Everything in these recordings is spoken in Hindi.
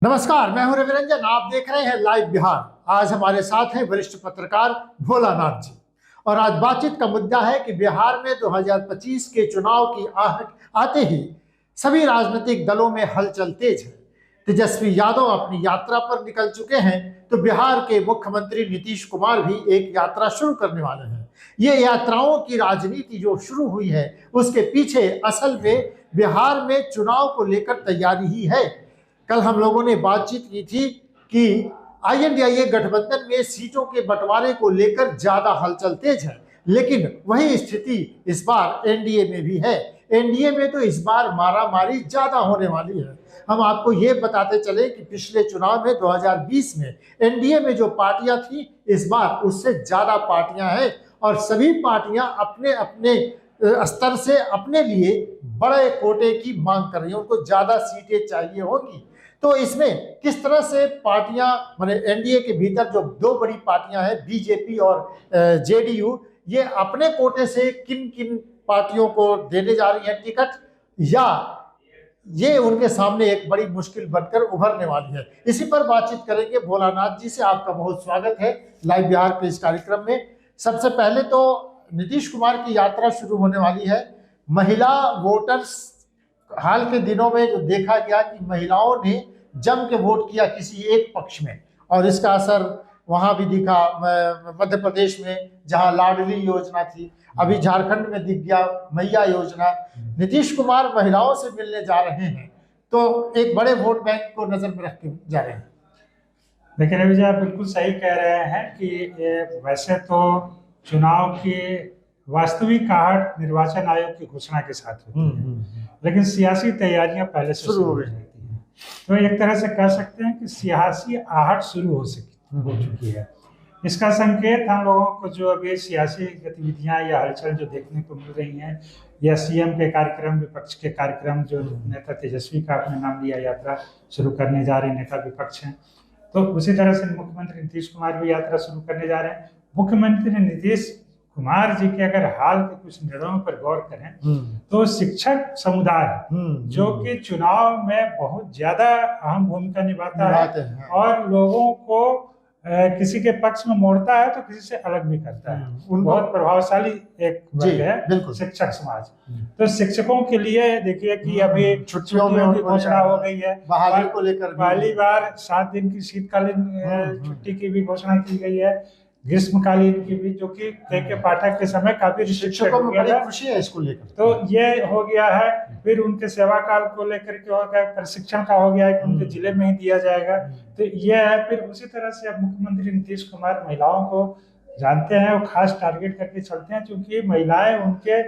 नमस्कार, मैं हूं रविरंजन। आप देख रहे हैं लाइव बिहार। आज हमारे साथ हैं वरिष्ठ पत्रकार भोलानाथ जी और आज बातचीत का मुद्दा है कि बिहार में 2025 के चुनाव की आहट आते ही सभी राजनीतिक दलों में हलचल तेज है। तेजस्वी यादव अपनी यात्रा पर निकल चुके हैं तो बिहार के मुख्यमंत्री नीतीश कुमार भी एक यात्रा शुरू करने वाले हैं। ये यात्राओं की राजनीति जो शुरू हुई है उसके पीछे असल में बिहार में चुनाव को लेकर तैयारी ही है। कल हम लोगों ने बातचीत की थी कि INDIA गठबंधन में सीटों के बंटवारे को लेकर ज्यादा हलचल तेज है, लेकिन वही स्थिति इस बार NDA में भी है। NDA में तो इस बार मारामारी ज्यादा होने वाली है। हम आपको ये बताते चले कि पिछले चुनाव में 2020 में NDA में जो पार्टियां थी इस बार उससे ज्यादा पार्टियां हैं और सभी पार्टियां अपने अपने स्तर से अपने लिए बड़े कोटे की मांग कर रही हैं। उनको ज्यादा सीटें चाहिए होगी। तो इसमें किस तरह से पार्टियां माने NDA के भीतर जो दो बड़ी पार्टियां हैं BJP और JDU, ये अपने कोटे से किन किन पार्टियों को देने जा रही है टिकट, या ये उनके सामने एक बड़ी मुश्किल बनकर उभरने वाली है। इसी पर बातचीत करेंगे। भोलानाथ जी से आपका बहुत स्वागत है लाइव बिहार के इस कार्यक्रम में। सबसे पहले तो नीतीश कुमार की यात्रा शुरू होने वाली है। महिला वोटर्स, हाल के दिनों में जो देखा गया कि महिलाओं ने जम के वोट किया किसी एक पक्ष में और इसका असर वहां भी दिखा। मध्य प्रदेश में जहां लाडली योजना थी, अभी झारखंड में दिख गया मैया योजना। नीतीश कुमार महिलाओं से मिलने जा रहे हैं तो एक बड़े वोट बैंक को नजर में रख के जा रहे हैं। देखिए रवि जी, आप बिल्कुल सही कह रहे हैं कि वैसे तो चुनाव की वास्तविक आहट निर्वाचन आयोग की घोषणा के साथ होती है, लेकिन सियासी तैयारियां पहले से शुरू हो जाती हैं। तो एक तरह से कह सकते हैं कि सियासी आहट शुरू हो चुकी है। इसका संकेत हम लोगों को जो अभी सियासी गतिविधियां या हलचल जो देखने को मिल रही हैं, या CM के कार्यक्रम, विपक्ष के कार्यक्रम, जो नेता तेजस्वी का अपने नाम लिया यात्रा शुरू करने जा रहे नेता विपक्ष हैं, तो उसी तरह से मुख्यमंत्री नीतीश कुमार भी यात्रा शुरू करने जा रहे हैं। मुख्यमंत्री नीतीश कुमार जी के अगर हाल के कुछ निर्णयों पर गौर करें तो शिक्षक समुदाय जो कि चुनाव में बहुत ज्यादा अहम भूमिका निभाता है और लोगों को किसी के पक्ष में मोड़ता है तो किसी से अलग भी करता है, बहुत प्रभावशाली एक वर्ग है शिक्षक समाज। तो शिक्षकों के लिए देखिए कि अभी छुट्टियों की घोषणा हो गई है। बहाली को लेकर पहली बार 7 दिन की शीतकालीन छुट्टी की भी घोषणा की गई है, ग्रीष्मकालीन की भी, जो कि के पाठक के समय काफी शिक्षकों में बड़ी खुशी है इसको लेकर। तो ये हो गया है। फिर उनके सेवा काल को लेकर के हो गया, प्रशिक्षण का हो गया है कि उनके जिले में ही दिया जाएगा। तो ये है। फिर उसी तरह से अब मुख्यमंत्री नीतीश कुमार महिलाओं को जानते हैं और खास टारगेट करके चलते हैं, क्योंकि महिलाएं उनके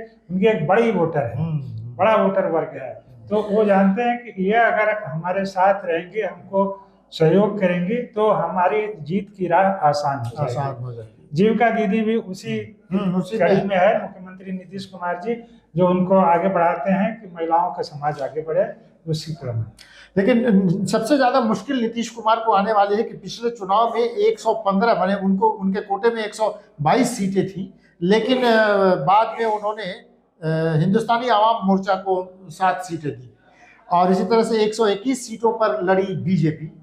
एक बड़ी वोटर है, बड़ा वोटर वर्ग है। तो वो जानते हैं कि ये अगर हमारे साथ रहेंगे, हमको सहयोग करेंगे, तो हमारी जीत की राह आसान हो जाएगी। जीविका दीदी भी उसी कड़ी में है, मुख्यमंत्री नीतीश कुमार जी जो उनको आगे बढ़ाते हैं कि महिलाओं का समाज आगे बढ़े, उसी क्रम में। लेकिन सबसे ज्यादा मुश्किल नीतीश कुमार को आने वाली है कि पिछले चुनाव में 115 माने उनके कोटे में 122 सीटें थी, लेकिन बाद में उन्होंने हिंदुस्तानी आवाम मोर्चा को 7 सीटें दी और इसी तरह से 121 सीटों पर लड़ी BJP।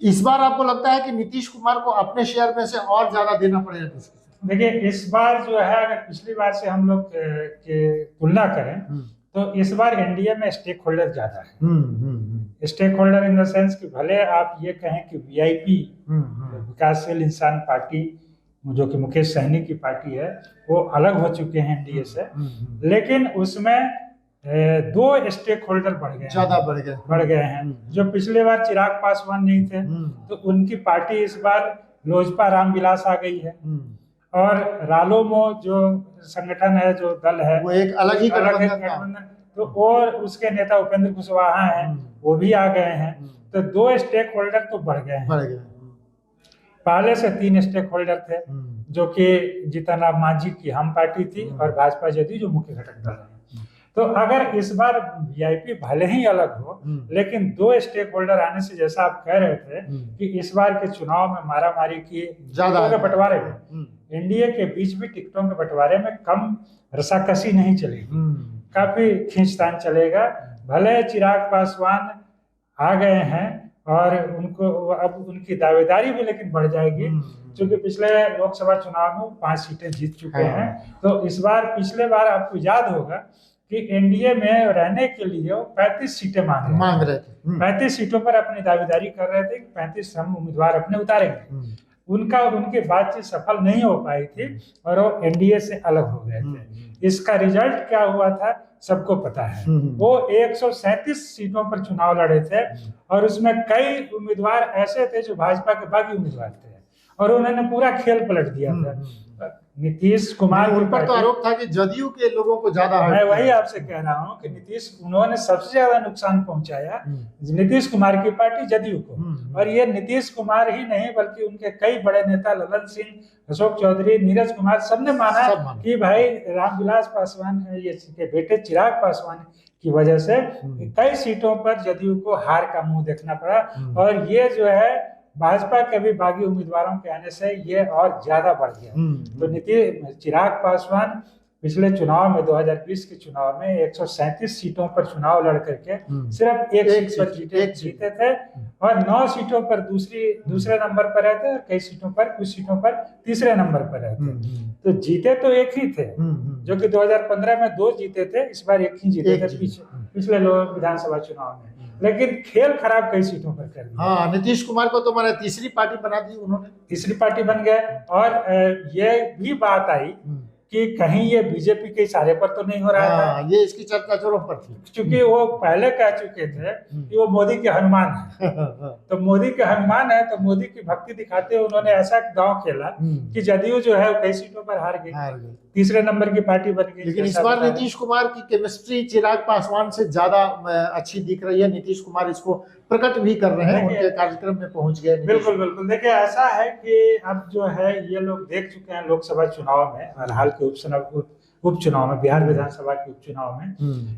इस बार आपको लगता है कि नीतीश कुमार को अपने शेयर में से और ज्यादा देना पड़ेगा? देखिए, इस बार जो है, अगर पिछली बार से हम लोग के तुलना करें तो इस बार NDA में स्टेक होल्डर ज्यादा है। Stakeholder in the sense कि भले आप ये कहें कि VIP विकासशील इंसान पार्टी, जो कि मुकेश सहनी की पार्टी है, वो अलग हो चुके हैं NDA से, लेकिन उसमें 2 स्टेक होल्डर बढ़ गए हैं। जो पिछले बार चिराग पासवान नहीं थे तो उनकी पार्टी इस बार लोजपा रामविलास आ गई है, और रालोमो जो संगठन है, जो दल है, वो एक अलग ही गठबंधन, तो और उसके नेता उपेंद्र कुशवाहा हैं, वो भी आ गए हैं। तो 2 स्टेक होल्डर तो बढ़ गए हैं। पहले से 3 स्टेक होल्डर थे, जो कि जीतन राम मांझी की हम पार्टी थी और भाजपा जदयू जो मुख्य घटक दल है। तो अगर इस बार VIP भले ही अलग हो, लेकिन 2 स्टेक होल्डर आने से, जैसा आप कह रहे थे कि इस बार के चुनाव में मारामारी की टिकटों के बंटवारे में, NDA के बीच भी टिकटों के बंटवारे में कम रसाकसी नहीं चलेगी, काफी खींचतान चलेगा। भले चिराग पासवान आ गए हैं और उनको अब उनकी दावेदारी भी लेकिन बढ़ जाएगी, क्योंकि पिछले लोकसभा चुनाव में 5 सीटें जीत चुके हैं। तो इस बार, पिछले बार आपको याद होगा कि एनडीए में रहने के लिए वो 35 सीटें मांग रहे थे। 35 सीटों पर अपनी दावेदारी कर रहे थे कि 35 हम उम्मीदवार अपने उतारेंगे। उनकी बातचीत सफल नहीं हो पाई थी और वो एनडीए से अलग हो गए थे। इसका रिजल्ट क्या हुआ था सबको पता है। वो 137 सीटों पर चुनाव लड़े थे और उसमें कई उम्मीदवार ऐसे थे जो भाजपा के बागी उम्मीदवार थे और उन्होंने पूरा खेल पलट दिया था। नीतीश कुमार उन पर तो आरोप था कि जदयू के लोगों को ज्यादा, मैं वही आपसे कह रहा हूँ कि उन्होंने सबसे ज्यादा नुकसान पहुंचाया नीतीश कुमार की पार्टी जदयू को। और ये नीतीश कुमार ही नहीं बल्कि उनके कई बड़े नेता, ललन सिंह, अशोक चौधरी, नीरज कुमार, सबने माना कि भाई रामविलास पासवान के बेटे चिराग पासवान की वजह से कई सीटों पर जदयू को हार का मुंह देखना पड़ा। और ये जो है भाजपा के भी बागी उम्मीदवारों के आने से ये और ज्यादा बढ़ गया। तो चिराग पासवान पिछले चुनाव में 2020 के चुनाव में 137 सीटों पर चुनाव लड़ करके सिर्फ एक सीट पर जीते थे और 9 सीटों पर दूसरे नंबर पर रहते और कई सीटों पर, कुछ सीटों पर तीसरे नंबर पर रहते। तो जीते तो एक ही थे, जो कि 2015 में 2 जीते थे, इस बार एक ही जीते थे पिछले विधानसभा चुनाव में। लेकिन खेल खराब कई सीटों पर कर दिया। हाँ, नीतीश कुमार को तो मैंने तीसरी पार्टी बना दी, उन्होंने तीसरी पार्टी बन गए। और ये भी बात आई कि कहीं ये बीजेपी के इशारे पर तो नहीं हो रहा था। ये इसकी चर्चा जोरों पर थी, क्योंकि वो पहले कह चुके थे कि वो मोदी के हनुमान है। तो मोदी के हनुमान है तो मोदी की भक्ति दिखाते हुए उन्होंने ऐसा दांव खेला कि जदयू जो है कई सीटों पर हार गई, तीसरे नंबर की पार्टी बन गई। लेकिन इस बार नीतीश कुमार की केमिस्ट्री चिराग पासवान से ज्यादा अच्छी दिख रही है। नीतीश कुमार इसको प्रकट भी कर रहे हैं, उनके कार्यक्रम में पहुंच गए। बिल्कुल बिल्कुल। देखिए, ऐसा है कि अब जो है ये लोग देख चुके हैं लोकसभा चुनाव में और हाल के उपचुनाव में, बिहार विधानसभा के उपचुनाव में,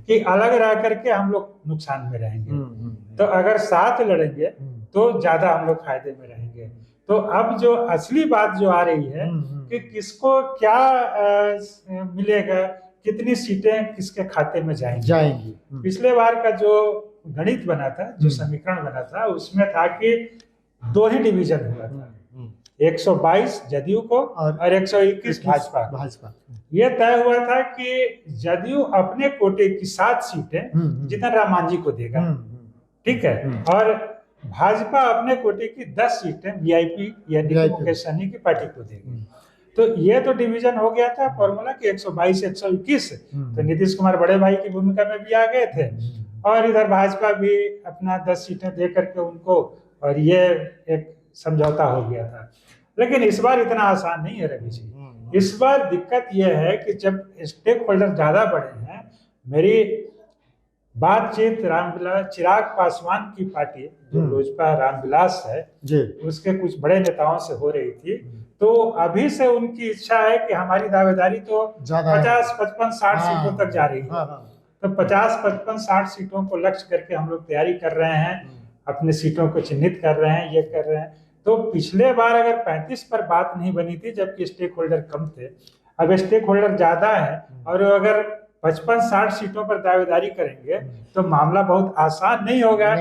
कि अलग रह करके हम लोग नुकसान में रहेंगे। तो अगर साथ लड़ेंगे तो ज्यादा हम लोग फायदे में रहेंगे। तो अब जो असली बात जो आ रही है कि किसको क्या मिलेगा, कितनी सीटें किसके खाते में जाएंगी। पिछले बार का जो गणित बना था, जो समीकरण बना था, उसमें था कि 2 ही डिवीजन हुआ था, 122 जदयू को और 121 भाजपा। ये तय हुआ था कि जदयू अपने कोटे की 7 सीटें जितन राम मांझी को देगा, ठीक है, और भाजपा अपने कोटे की 10 सीटें वीआईपी यानी मुकेश सहनी की पार्टी को देगी। तो ये तो डिवीजन हो गया था फॉर्मूला कि 122 121। तो नीतीश कुमार बड़े भाई की भूमिका में भी आ गए थे और इधर भाजपा भी अपना 10 सीटें दे करके उनको, और ये एक समझौता हो गया था। लेकिन इस बार इतना आसान नहीं है रवि जी। इस बार दिक्कत यह है कि जब स्टेक होल्डर ज्यादा बड़े हैं, मेरी बातचीत चिराग पासवान की पार्टी जो लोजपा रामविलास है उसके कुछ बड़े नेताओं से हो रही थी। तो अभी से उनकी इच्छा है कि हमारी दावेदारी तो 50, 55, 60 सीटों तक जा रही है। तो 50, 55, 60 सीटों को लक्ष्य करके हम लोग तैयारी कर रहे हैं, अपने सीटों को चिन्हित कर रहे हैं, ये कर रहे हैं। तो पिछले बार अगर 35 पर बात नहीं बनी थी जबकि स्टेक होल्डर कम थे, अब स्टेक होल्डर ज्यादा है और अगर 55-60 सीटों पर दावेदारी करेंगे तो मामला बहुत आसान नहीं होगा।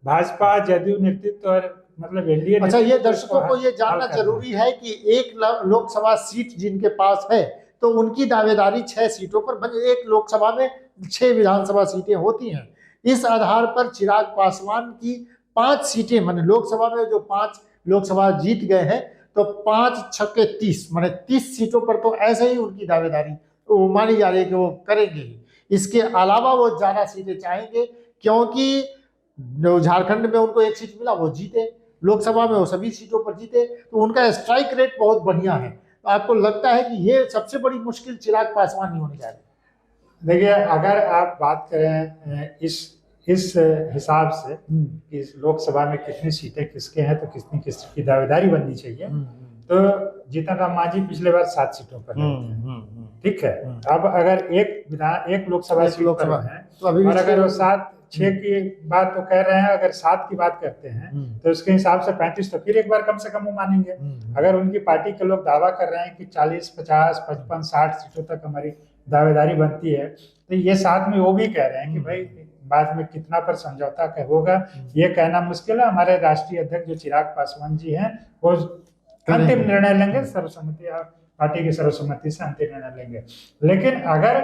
भाजपा, जदयू नेतृत्व और मतलब एनडीए। अच्छा, ये दर्शकों को ये जानना जरूरी है कि एक लोकसभा सीट जिनके पास है तो उनकी दावेदारी 6 सीटों पर, एक लोकसभा में 6 विधानसभा सीटें होती हैं। इस आधार पर चिराग पासवान की 5 सीटें, माने लोकसभा में जो 5 लोकसभा जीत गए हैं, तो 5 छक्के 30, माने 30 सीटों पर तो ऐसे ही उनकी दावेदारी वो मानी जा रही है कि वो करेंगे ही। इसके अलावा वो ज्यादा सीटें चाहेंगे क्योंकि झारखंड में उनको 1 सीट मिला, वो जीते, लोकसभा में वो सभी सीटों पर जीते, तो उनका स्ट्राइक रेट बहुत बढ़िया है। तो आपको लगता है कि ये सबसे बड़ी मुश्किल चिराग पासवान ही होने जा रही है? देखिए, अगर आप बात करें इस हिसाब से कि लोकसभा में कितनी सीटें किसके हैं तो किसकी दावेदारी बननी चाहिए, तो जीतन राम मांझी पिछले बार 7 सीटों पर ठीक है। अब अगर एक लोकसभा सीट पर है तो अभी और अगर वो 7-6 की बात तो कह रहे हैं, अगर 7 की बात करते हैं तो उसके हिसाब से 35 तो फिर एक बार कम से कम वो मानेंगे। अगर उनकी पार्टी के लोग दावा कर रहे हैं कि 40, 50, 55, 60 सीटों तक हमारी दावेदारी बनती है, तो ये साथ में वो भी कह रहे हैं कि भाई बाद में कितना पर समझौता का होगा ये कहना मुश्किल है। हमारे राष्ट्रीय अध्यक्ष जो चिराग पासवान जी हैं वो अंतिम निर्णय लेंगे, सर्वसम्मति पार्टी की सर्वसम्मति से अंतिम निर्णय लेंगे। लेकिन अगर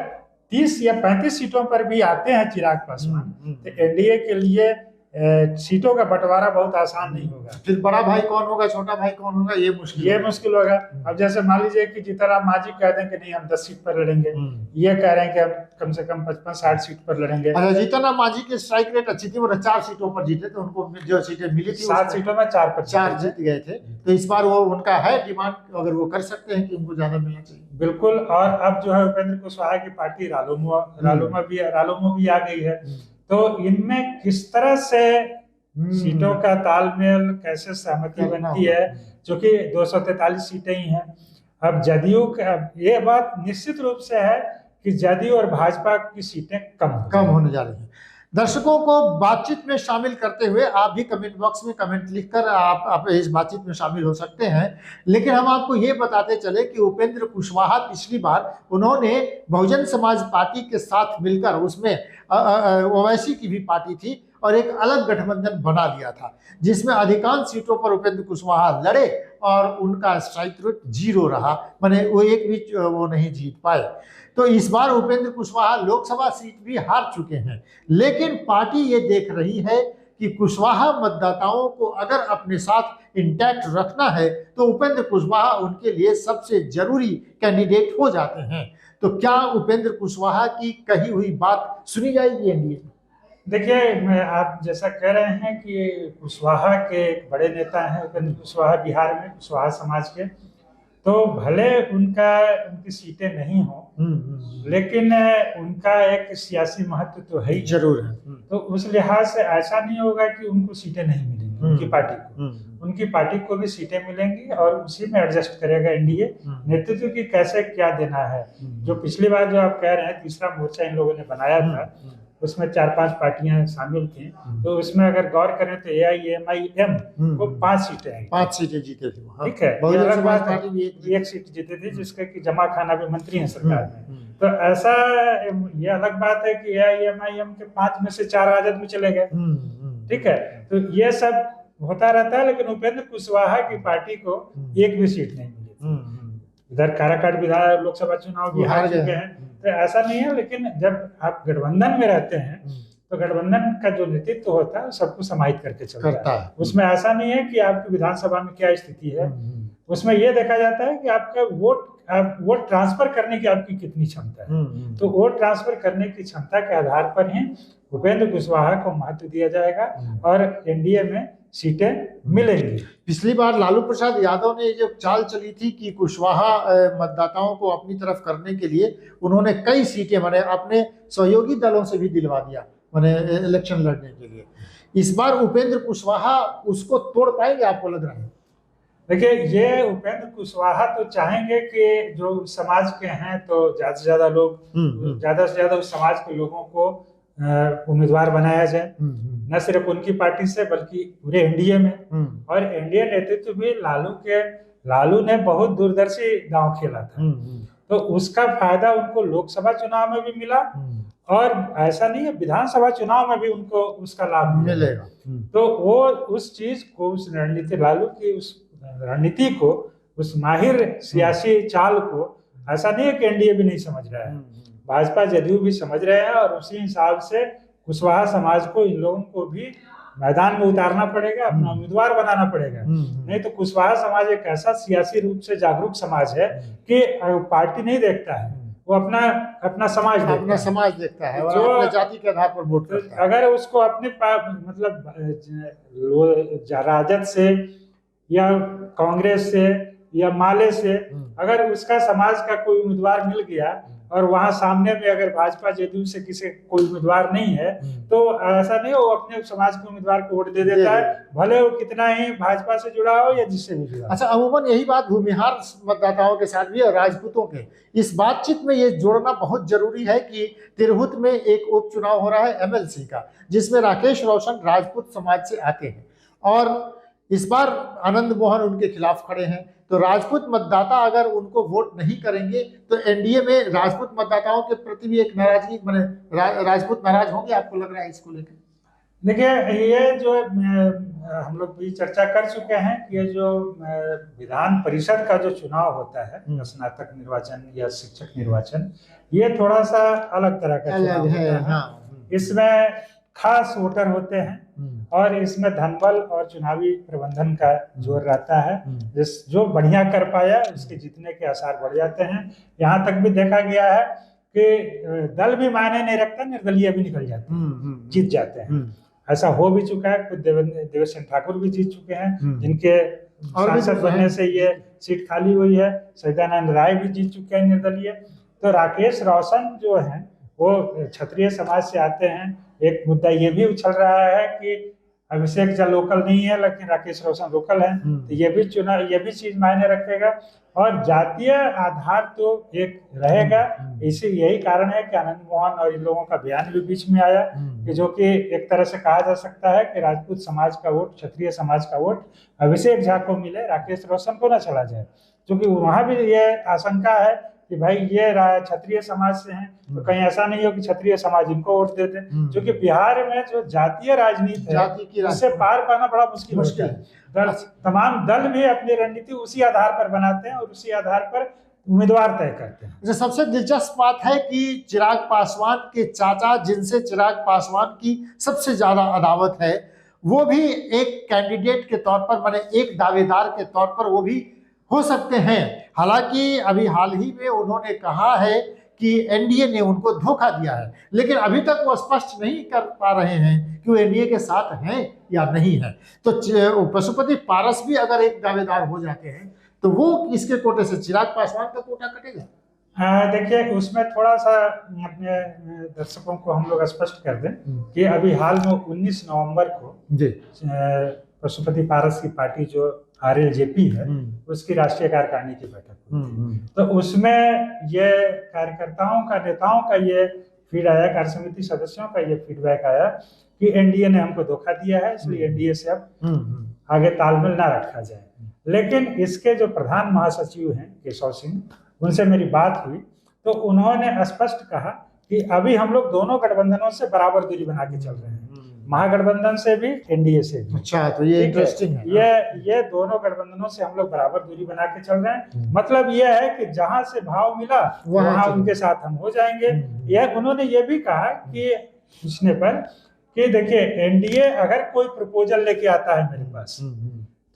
30 या 35 सीटों पर भी आते हैं चिराग पासवान तो एनडीए के लिए सीटों का बंटवारा बहुत आसान नहीं होगा। फिर बड़ा भाई कौन होगा, छोटा भाई कौन होगा, ये मुश्किल होगा। अब जैसे मान लीजिए कि जीतनराम मांझी कह दें कि नहीं हम 10 सीट पर लड़ेंगे, ये कह रहे हैं कि हम कम से कम 55-60 सीट पर लड़ेंगे। अच्छा, जीतनराम मांझी की स्ट्राइक रेट अच्छी थी, वो 4 सीटों पर जीते थे, उनको जो सीटें मिली थी 7 सीटों में 4 जीत गए थे। तो इस बार वो उनका है डिमांड, अगर वो कर सकते हैं कि उनको ज्यादा मिलना चाहिए। बिल्कुल। और अब जो है उपेंद्र कुशवाहा की पार्टी रालोमा भी आ गई है, तो इनमें किस तरह से सीटों का तालमेल, कैसे सहमति बनती है, जो कि 243 सीटें ही हैं। अब जदयू का ये बात निश्चित रूप से है कि जदयू और भाजपा की सीटें कम होने जा रही हैं। दर्शकों को बातचीत में शामिल करते हुए आप भी कमेंट बॉक्स में कमेंट लिखकर आप इस बातचीत में शामिल हो सकते हैं। लेकिन हम आपको ये बताते चले कि उपेंद्र कुशवाहा पिछली बार उन्होंने बहुजन समाज पार्टी के साथ मिलकर, उसमें ओवैसी की भी पार्टी थी, और एक अलग गठबंधन बना लिया था जिसमें अधिकांश सीटों पर उपेंद्र कुशवाहा लड़े और उनका स्ट्राइक रेट 0 रहा, माने वो एक भी वो नहीं जीत पाए। तो इस बार उपेंद्र कुशवाहा लोकसभा सीट भी हार चुके हैं, लेकिन पार्टी ये देख रही है कि कुशवाहा मतदाताओं को अगर अपने साथ इंटैक्ट रखना है तो उपेंद्र कुशवाहा उनके लिए सबसे जरूरी कैंडिडेट हो जाते हैं। तो क्या उपेंद्र कुशवाहा की कही हुई बात सुनी जाएगी एनडीए में? देखिए, आप जैसा कह रहे हैं कि कुशवाहा के एक बड़े नेता हैं उपेंद्र कुशवाहा बिहार में, कुशवाहा समाज के, तो भले उनकी सीटें नहीं हो, लेकिन उनका एक सियासी महत्व तो है ही, जरूर है। तो उस लिहाज से ऐसा नहीं होगा कि उनको सीटें नहीं मिलेंगी। उनकी पार्टी को उनकी पार्टी को भी सीटें मिलेंगी और उसी में एडजस्ट करेगा एनडीए। नेतृत्व की कैसे क्या देना है, जो पिछली बार जो आप कह रहे हैं तीसरा मोर्चा इन लोगों ने बनाया था, उसमें 4-5 पार्टियां शामिल थी, तो उसमें अगर गौर करें तो AIMIM को 5 सीटें आई, 5 सीटें जीते थे। ठीक है, अलग बात है, एक सीट जीते थे जिसके कि जमा खाना भी मंत्री हैं सरकार में। तो ऐसा ये अलग बात है कि AIMIM के 5 में से 4 राजद में चले गए, ठीक है। तो ये सब होता रहता है, लेकिन उपेंद्र कुशवाहा की पार्टी को एक भी सीट नहीं मिली। इधर काराकाट विधान लोकसभा चुनाव भी हार चुके हैं, तो ऐसा नहीं है। लेकिन जब आप गठबंधन में रहते हैं तो गठबंधन का जो नेतृत्व होता है सबको समाहित करके चलता है। उसमें ऐसा नहीं है कि आपकी विधानसभा में क्या स्थिति है, उसमें यह देखा जाता है कि आपका वोट ट्रांसफर करने की आपकी कितनी क्षमता है। तो वोट ट्रांसफर करने की क्षमता के आधार पर ही उपेंद्र कुशवाहा को महत्व दिया जाएगा और एनडीए में सीटें मिलेंगी। पिछली बार लालू प्रसाद यादव ने जो चाल चली थी कि कुशवाहा मतदाताओं को अपनी तरफ करने के लिए उन्होंने कई सीटें माने अपने सहयोगी दलों से भी दिलवा दिया, माने इलेक्शन लड़ने के लिए। इस बार उपेंद्र कुशवाहा उसको तोड़ पाएंगे, आपको लग रहा है? देखिए, ये उपेंद्र कुशवाहा तो चाहेंगे कि जो समाज के हैं तो ज्यादा से ज्यादा लोग ज्यादा से ज्यादा उस समाज के लोगों को उम्मीदवार बनाया जाए, न सिर्फ उनकी पार्टी से बल्कि पूरे एनडीए में। और एनडीए नेतृत्व भी लालू ने बहुत दूरदर्शी दांव खेला था, तो उसका फायदा उनको लोकसभा चुनाव में भी मिला और ऐसा नहीं है विधानसभा चुनाव में भी उनको उसका लाभ मिलेगा। तो वो उस चीज को, उस रणनीति, लालू की उस रणनीति को, उस माहिर सियासी चाल को, ऐसा नहीं है कि एनडीए भी नहीं समझ रहा है, भाजपा जदयू भी समझ रहे हैं। और उसी हिसाब से कुशवाहा समाज को, इन लोगों को भी मैदान में उतारना पड़ेगा, अपना उम्मीदवार बनाना पड़ेगा। नहीं तो कुशवाहा समाज एक ऐसा सियासी रूप से जागरूक समाज है कि पार्टी नहीं देखता है, वो अपना समाज देखता है और अपने जाति के आधार पर वोट करता है। अगर उसको अपने मतलब राजद से या कांग्रेस से या माले से अगर उसका समाज का कोई उम्मीदवार मिल गया और वहां सामने में अगर भाजपा जदयू से किसी कोई उम्मीदवार नहीं है, तो ऐसा नहीं, वो अपने समाज के उम्मीदवार को वोट दे देता है, भले वो कितना ही भाजपा से जुड़ा हो या जिससे भी जुड़ा। अच्छा, अमूमन यही बात भूमिहार मतदाताओं के साथ भी और राजपूतों के इस बातचीत में ये जोड़ना बहुत जरूरी है कि तिरहुत में एक उपचुनाव हो रहा है MLC का, जिसमें राकेश रोशन राजपूत समाज से आते हैं और इस बार आनंद मोहन उनके खिलाफ खड़े हैं, तो राजपूत मतदाता अगर उनको वोट नहीं करेंगे तो एनडीए में राजपूत मतदाताओं के प्रति भी एक नाराजगी राजपूत नाराज होंगे, आपको लग रहा है इसको लेकर? देखिए, ये जो हम लोग भी चर्चा कर चुके हैं कि ये जो विधान परिषद का जो चुनाव होता है, स्नातक निर्वाचन या शिक्षक निर्वाचन, ये थोड़ा सा अलग तरह का चुनाव है, होता है। हाँ। इसमें खास वोटर होते हैं और इसमें धनबल और चुनावी प्रबंधन का जोर रहता है। जो बढ़िया कर पाया उसके जीतने के आसार बढ़ जाते हैं। यहाँ तक भी देखा गया है कि दल भी मायने नहीं रखता, निर्दलीय भी निकल जाते हैं, जीत जाते हैं। ऐसा हो भी चुका है। खुद देवेश चंद्र ठाकुर भी जीत चुके हैं, जिनके सांसद बनने से ये सीट खाली हुई है। सवितानंद राय भी जीत चुके हैं निर्दलीय। तो राकेश रोशन जो है वो क्षत्रिय समाज से आते हैं। एक मुद्दा ये भी उछल रहा है कि अभिषेक झा लोकल नहीं है लेकिन राकेश रोशन लोकल है, तो ये भी चीज मायने रखेगा। और जातीय आधार तो एक रहेगा। इसी यही कारण है कि आनंद मोहन और इन लोगों का बयान भी बीच में आया कि जो कि एक तरह से कहा जा सकता है कि राजपूत समाज का वोट, क्षत्रिय समाज का वोट अभिषेक झा को मिले, राकेश रोशन को ना चला जाए। क्योंकि वहां भी ये आशंका है कि भाई ये क्षत्रिय समाज से हैं, तो कहीं ऐसा नहीं हो कि क्षत्रिय समाज इनको वोट देते। क्योंकि बिहार में जो जातीय राजनीति है उससे पार पाना बड़ा मुश्किल है। तमाम दल भी अपनी रणनीति उसी आधार पर बनाते हैं और उसी आधार पर उम्मीदवार तय करते हैं। सबसे दिलचस्प बात है कि चिराग पासवान के चाचा, जिनसे चिराग पासवान की सबसे ज्यादा अदावत है, वो भी एक कैंडिडेट के तौर पर, माने एक दावेदार के तौर पर वो भी हो सकते हैं। हालांकि अभी हाल ही में उन्होंने कहा है कि एनडीए ने उनको धोखा दिया है, लेकिन अभी तक वो स्पष्ट नहीं कर पा रहे हैं कि वो एनडीए के साथ हैं या नहीं है। तो पशुपति पारस भी अगर एक दावेदार हो जाते हैं तो वो इसके कोटे से चिराग पासवान का कोटा कटेगा। हाँ, देखिए, उसमें थोड़ा सा अपने दर्शकों को हम लोग स्पष्ट कर दें कि अभी हाल में 19 नवंबर को पशुपति पारस की पार्टी जो आरएलजेपी है उसकी राष्ट्रीय कार्यकारिणी की बैठक हुई। तो उसमें ये कार्यकर्ताओं का, नेताओं का ये फीड आया, कार्य समिति सदस्यों का ये फीडबैक आया कि एनडीए ने हमको धोखा दिया है, इसलिए एनडीए से अब आगे तालमेल ना रखा जाए। लेकिन इसके जो प्रधान महासचिव हैं केशव सिंह, उनसे मेरी बात हुई तो उन्होंने स्पष्ट कहा कि अभी हम लोग दोनों गठबंधनों से बराबर दूरी बना के चल रहे हैं, महागठबंधन से भी, एनडीए से भी। अच्छा, तो ये इंटरेस्टिंग है। ये दोनों गठबंधनों से हम लोग बराबर दूरी बना के चल रहे हैं। मतलब ये है कि जहां से भाव मिला वहां उनके साथ हम हो जाएंगे। यह उन्होंने ये भी कहा कि पूछने पर कि देखिए, एनडीए अगर कोई प्रपोजल लेके आता है मेरे पास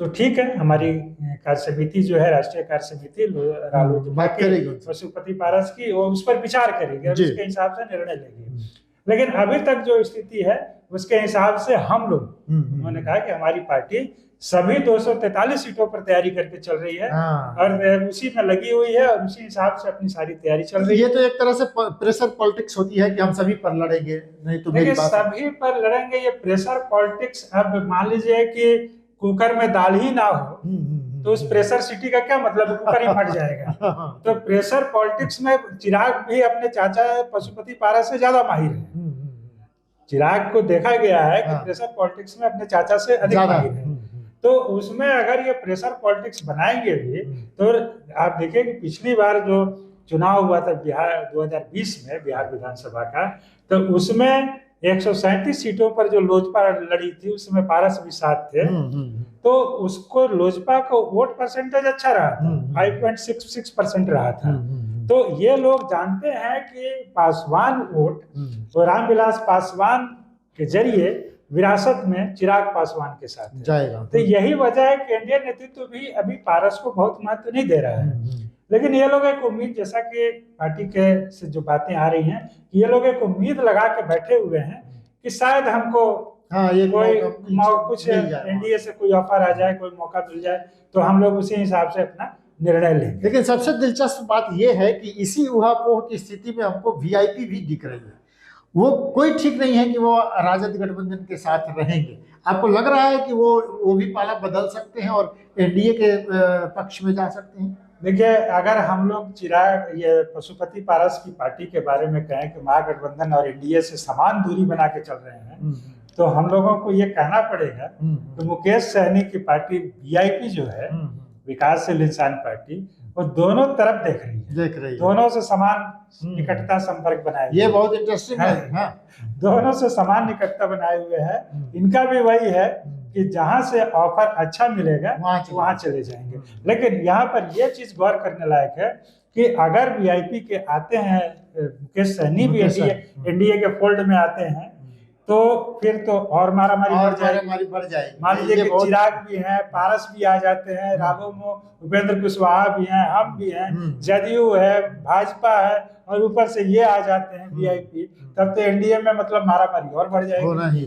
तो ठीक है, हमारी कार्य समिति जो है, राष्ट्रीय कार्य समिति पशुपति पारस की, वो उस पर विचार करेगी और उसके हिसाब से निर्णय लेगी। लेकिन अभी तक जो स्थिति है उसके हिसाब से हम लोग, उन्होंने कहा कि हमारी पार्टी सभी 243 सीटों पर तैयारी करके चल रही है और उसी में लगी हुई है और उसी हिसाब से अपनी सारी तैयारी चल रही है। ये तो एक तरह से प्रेशर पॉलिटिक्स होती है कि हम सभी पर लड़ेंगे, नहीं तो मेरी बात सभी पर लड़ेंगे, ये प्रेशर पॉलिटिक्स। अब मान लीजिए कि कुकर में दाल ही ना हो तो उस प्रेशर सिटी का क्या मतलब, कुकर ही फट जाएगा। तो प्रेशर पॉलिटिक्स में चिराग भी अपने चाचा पशुपति पारस से ज्यादा माहिर है। चिराग को देखा गया है कि प्रेशर पॉलिटिक्स में अपने चाचा से अधिक माहिर है। तो उसमें अगर ये प्रेशर पॉलिटिक्स बनाएंगे भी तो आप देखिए कि पिछली बार जो चुनाव हुआ था बिहार 2020 में, बिहार विधानसभा का, तो उसमें 137 सीटों पर जो लोजपा लड़ी थी उसमें पारस भी साथ थे। तो उसको लोजपा को वोट परसेंटेज अच्छा रहा था, 5.66% रहा था। तो ये लोग जानते हैं कि पासवान वोट तो रामविलास पासवान के जरिए विरासत में चिराग पासवान के साथ जाएगा। तो यही वजह है कि एनडीए नेतृत्व भी अभी पारस को बहुत महत्व नहीं दे रहा है। लेकिन ये लोग एक उम्मीद, जैसा कि पार्टी के से जो बातें आ रही हैं, ये लोग एक उम्मीद लगा के बैठे हुए हैं कि शायद हमको कुछ एनडीए से कोई ऑफर आ जाए, कोई मौका मिल जाए तो हम लोग उसी हिसाब से अपना निर्णय लेंगे। लेकिन सबसे दिलचस्प बात यह है कि इसी ऊहापोह की स्थिति में हमको वीआईपी भी दिख रही है। वो कोई ठीक नहीं है कि वो राजद गठबंधन के साथ रहेंगे। आपको लग रहा है कि वो भी पाला बदल सकते हैं और एनडीए के पक्ष में जा सकते हैं? देखिए, अगर हम लोग चिराग, ये पशुपति पारस की पार्टी के बारे में कहें कि महागठबंधन और एनडीए से समान दूरी बना के चल रहे हैं, तो हम लोगों को ये कहना पड़ेगा कि मुकेश सहनी की पार्टी वीआईपी जो है, विकासशील इंसान पार्टी, वो दोनों तरफ देख रही है, दोनों से समान निकटता संपर्क बनाए, ये बहुत इंटरेस्टिंग है। हाँ। दोनों से समान निकटता बनाए हुए है। इनका भी वही है कि जहां से ऑफर अच्छा मिलेगा वहां चले जाएंगे। लेकिन यहाँ पर यह चीज गौर करने लायक है कि अगर वीआईपी के आते हैं, मुकेश सहनी भी एनडीए के फोल्ड में आते हैं, तो फिर तो और मारामारी बढ़ जाएगी। मान लीजिए कि चिराग भी हैं, पारस भी आ जाते हैं, राघव उपेंद्र कुशवाहा भी हैं, हम भी हैं, जदयू है, भाजपा है, और ऊपर से ये आ जाते हैं वीआईपी, तब तो एनडीए में मतलब मारामारी और बढ़ जाएगी।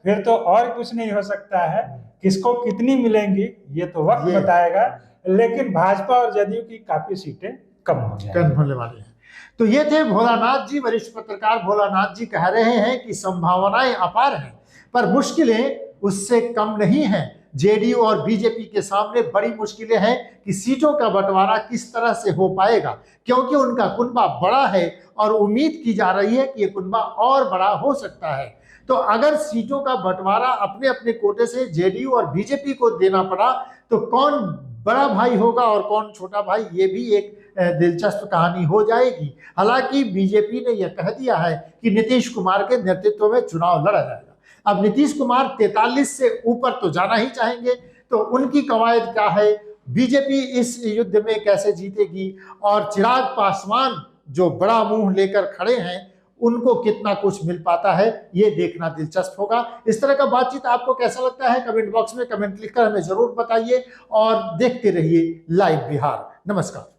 फिर तो और कुछ नहीं हो सकता है। किसको कितनी मिलेंगी ये तो वक्त बताएगा, लेकिन भाजपा और जदयू की काफी सीटें कम होने वाली है। तो ये थे भोलानाथ जी, वरिष्ठ पत्रकार भोलानाथ जी कह रहे हैं कि संभावनाएं अपार हैं, पर मुश्किलें उससे कम नहीं हैं। जेडीयू और बीजेपी के सामने बड़ी मुश्किलें हैं कि सीटों का बंटवारा किस तरह से हो पाएगा, क्योंकि उनका कुनबा बड़ा है और उम्मीद की जा रही है कि ये कुनबा और बड़ा हो सकता है। तो अगर सीटों का बंटवारा अपने अपने कोटे से जेडीयू और बीजेपी को देना पड़ा तो कौन बड़ा भाई होगा और कौन छोटा भाई, ये भी एक दिलचस्प कहानी हो जाएगी। हालांकि बीजेपी ने यह कह दिया है कि नीतीश कुमार के नेतृत्व में चुनाव लड़ा जाएगा। अब नीतीश कुमार 43 से ऊपर तो जाना ही चाहेंगे, तो उनकी कवायद क्या है, बीजेपी इस युद्ध में कैसे जीतेगी, और चिराग पासवान जो बड़ा मुंह लेकर खड़े हैं उनको कितना कुछ मिल पाता है, ये देखना दिलचस्प होगा। इस तरह का बातचीत आपको कैसा लगता है, कमेंट बॉक्स में कमेंट लिखकर हमें जरूर बताइए और देखते रहिए लाइव बिहार। नमस्कार।